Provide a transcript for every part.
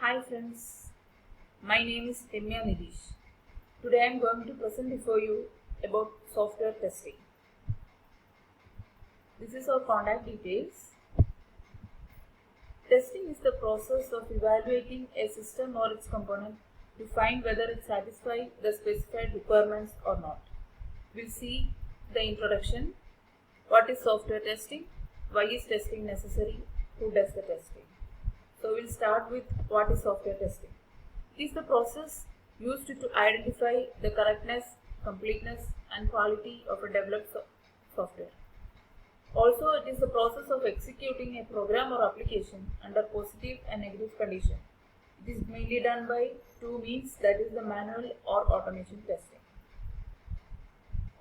Hi friends, my name is Emya Nidish. Today I am going to present before you about software testing. This is our contact details. Testing is the process of evaluating a system or its component to find whether it satisfies the specified requirements or not. We'll see the introduction, what is software testing, why is testing necessary, who does the testing. So we'll start with what is software testing. It is the process used to identify the correctness, completeness and quality of a developed software. Also, it is the process of executing a program or application under positive and negative condition. It is mainly done by two means, that is the manual or automation testing.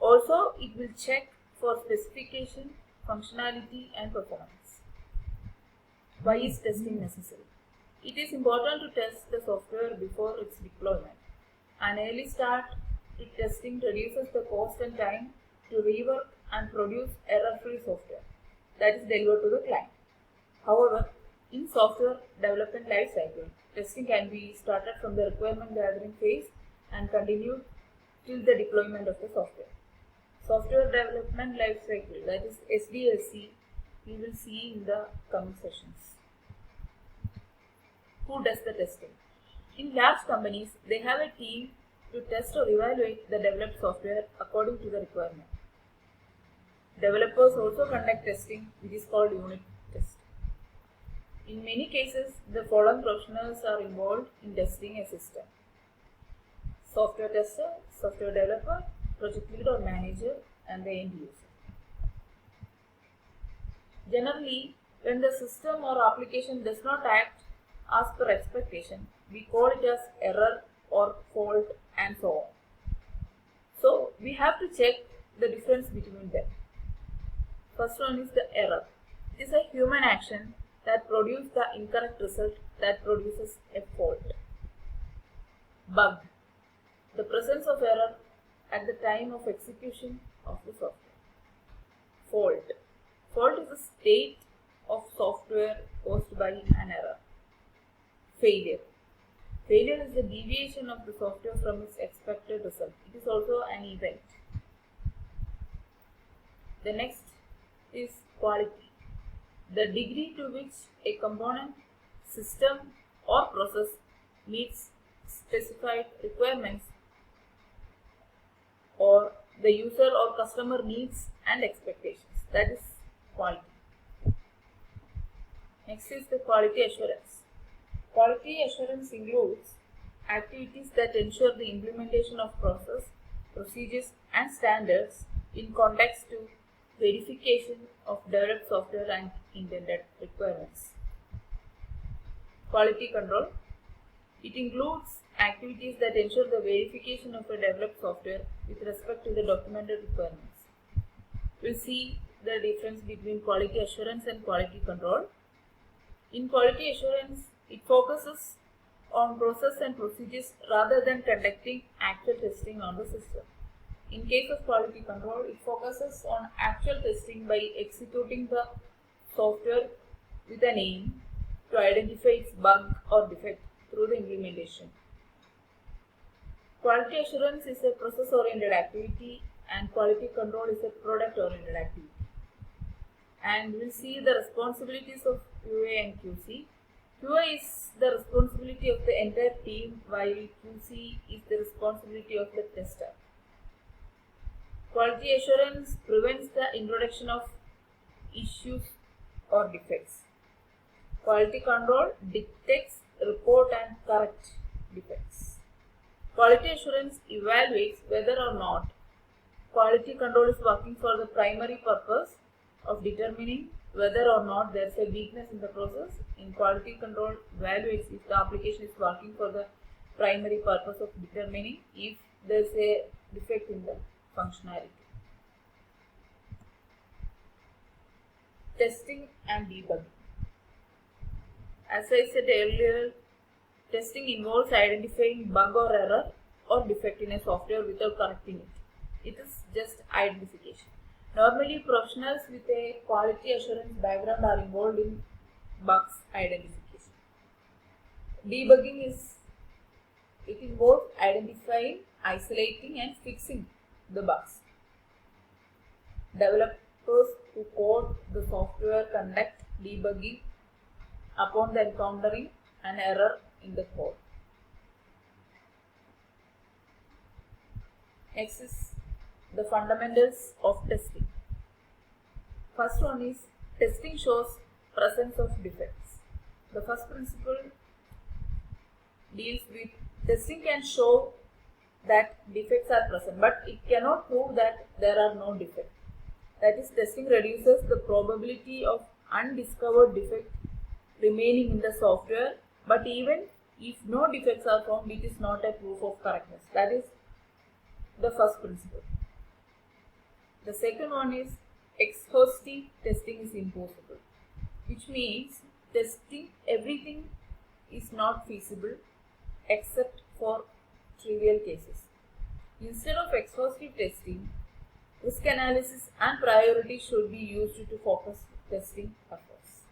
Also, it will check for specification, functionality and performance. Why is testing necessary? It is important to test the software before its deployment. An early start to testing reduces the cost and time to rework and produce error-free software that is delivered to the client. However, in software development lifecycle, testing can be started from the requirement gathering phase and continued till the deployment of the software. Software development lifecycle, that is SDLC, we will see in the coming sessions. Who does the testing? In large companies, they have a team to test or evaluate the developed software according to the requirement. Developers also conduct testing, which is called unit testing. In many cases, the following professionals are involved in testing a system: software tester, software developer, project lead or manager, and the end user. Generally, when the system or application does not act as per expectation, we call it as error or fault and so on. So, we have to check the difference between them. First one is the error. It is a human action that produces the incorrect result that produces a fault. Bug. The presence of error at the time of execution of the software. Fault. Fault is a state of software caused by an error. Failure. Failure is the deviation of the software from its expected result. It is also an event. The next is quality. The degree to which a component, system or process meets specified requirements or the user or customer needs and expectations. That is quality. Next is the quality assurance. Quality assurance includes activities that ensure the implementation of process, procedures and standards in context to verification of developed software and intended requirements. Quality control. It includes activities that ensure the verification of a developed software with respect to the documented requirements. We'll see the difference between quality assurance and quality control. In quality assurance, it focuses on process and procedures rather than conducting actual testing on the system. In case of quality control, it focuses on actual testing by executing the software with an aim to identify its bug or defect through the implementation. Quality assurance is a process-oriented activity and quality control is a product-oriented activity. And we'll see the responsibilities of QA and QC. QA is the responsibility of the entire team, while QC is the responsibility of the tester. Quality assurance prevents the introduction of issues or defects. Quality control detects, report and correct defects. Quality assurance evaluates whether or not quality control is working for the primary purpose of determining whether or not there is a weakness in the process. In quality control, evaluates if the application is working for the primary purpose of determining if there is a defect in the functionality. Testing and debugging. As I said earlier, testing involves identifying bug or error or defect in a software without correcting it. It is just identification. Normally, professionals with a quality assurance background are involved in bugs identification. Debugging involves identifying, isolating and fixing the bugs. Developers who code the software conduct debugging upon the encountering an error in the code. Next is the fundamentals of testing. First one is testing shows presence of defects. The first principle deals with testing can show that defects are present, but it cannot prove that there are no defects. That is, testing reduces the probability of undiscovered defect remaining in the software, but even if no defects are found, it is not a proof of correctness. That is the first principle. The second one is exhaustive testing is impossible, which means testing everything is not feasible except for trivial cases. Instead of exhaustive testing, risk analysis and priority should be used to focus testing efforts.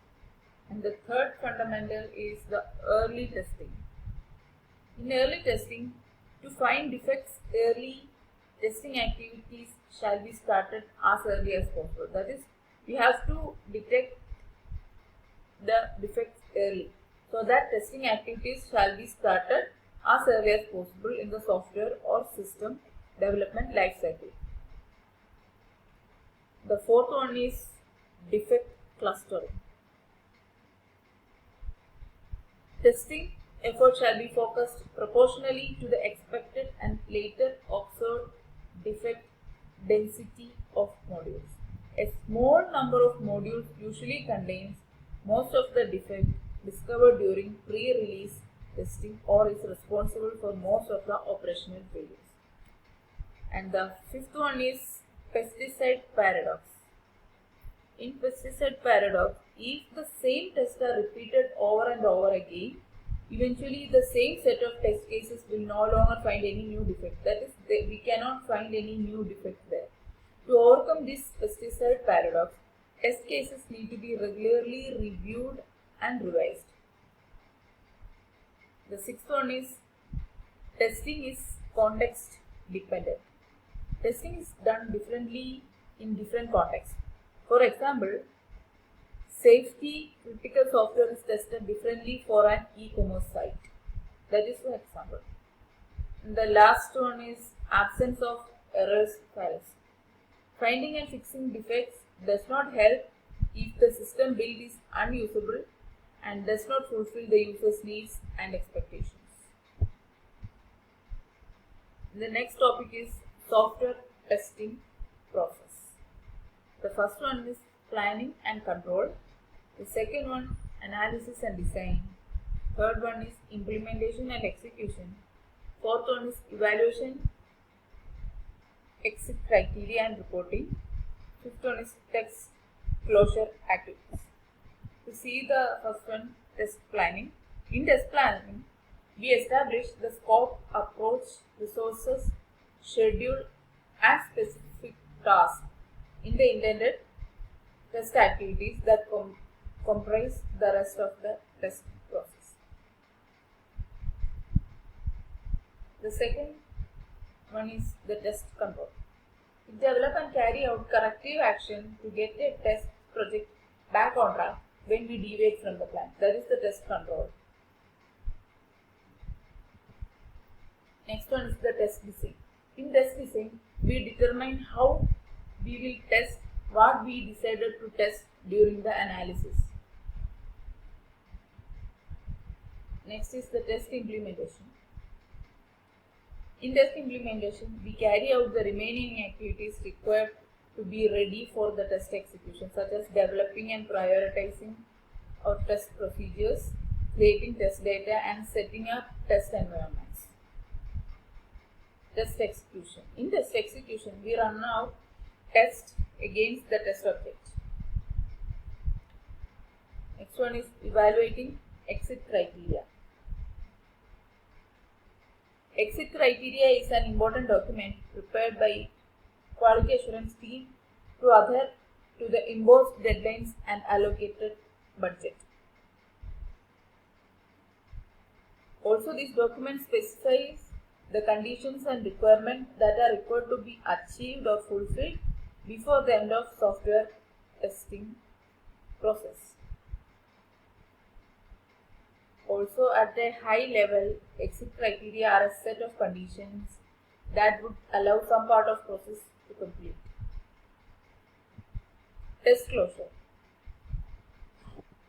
And the third fundamental is the early testing. In early testing, to find defects early, testing activities shall be started as early as possible. That is, we have to detect the defects early, so that testing activities shall be started as early as possible in the software or system development life cycle. The fourth one is defect clustering. Testing effort shall be focused proportionally to the expected and later observed defect density of modules. A small number of modules usually contains most of the defect discovered during pre-release testing or is responsible for most of the operational failures. And the fifth one is pesticide paradox. In pesticide paradox, if the same tests are repeated over and over again, eventually the same set of test cases will no longer find any new defect. That is, we cannot find any new defect there. To overcome this pesticide paradox, test cases need to be regularly reviewed and revised. The sixth one is testing is context dependent. Testing is done differently in different contexts. For example, safety critical software is tested differently for an e-commerce site. That is an example. And the last one is absence of errors fallacy. Finding and fixing defects does not help if the system build is unusable and does not fulfill the user's needs and expectations. The next topic is software testing process. The first one is planning and control. The second one, analysis and design. Third one is implementation and execution. Fourth one is evaluation, exit criteria and reporting. Fifth one is test closure activities. To see the first one, test planning. In test planning, we establish the scope, approach, resources, schedule and specific tasks in the intended test activities that comprise the rest of the test process. The second one is the test control. We develop and carry out corrective action to get a test project back on track when we deviate from the plan. That is the test control. Next one is the test design. In test design, we determine how we will test what we decided to test during the analysis. Next is the test implementation. In test implementation, we carry out the remaining activities required to be ready for the test execution, such as developing and prioritizing our test procedures, creating test data, and setting up test environments. Test execution. In test execution, we run out test against the test object. Next one is evaluating exit criteria. Exit criteria is an important document prepared by quality assurance team to adhere to the imposed deadlines and allocated budget. Also, this document specifies the conditions and requirements that are required to be achieved or fulfilled before the end of software testing process. Also, at a high level, exit criteria are a set of conditions that would allow some part of process to complete. Test closure.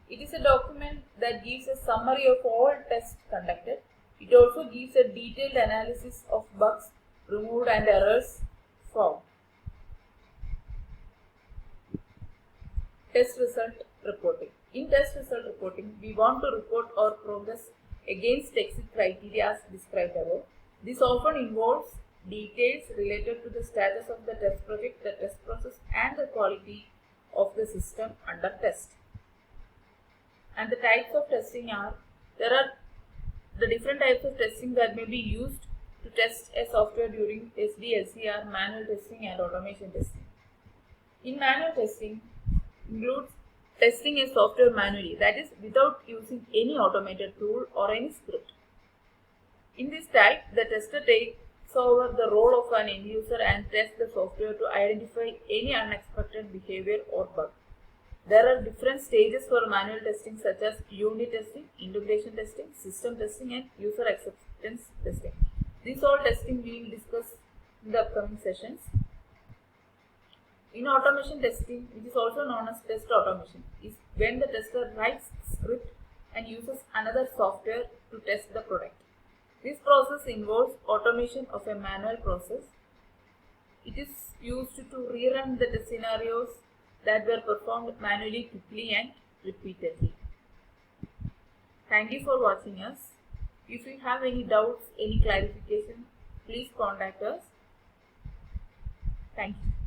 It is a document that gives a summary of all tests conducted. It also gives a detailed analysis of bugs removed and errors found. Test result reporting. In test result reporting, we want to report our progress against exit criteria as described above. This often involves details related to the status of the test project, the test process, and the quality of the system under test. And the types of testing are, there are the different types of testing that may be used to test a software during SDLC, manual testing and automation testing. In manual testing, includes testing a software manually, that is without using any automated tool or any script. In this type, the tester takes over the role of an end user and tests the software to identify any unexpected behavior or bug. There are different stages for manual testing such as unit testing, integration testing, system testing and user acceptance testing. These all testing we will discuss in the upcoming sessions. In automation testing, which is also known as test automation, is when the tester writes script and uses another software to test the product. This process involves automation of a manual process. It is used to rerun the test scenarios that were performed manually quickly and repeatedly. Thank you for watching us. If you have any doubts, any clarification, please contact us. Thank you.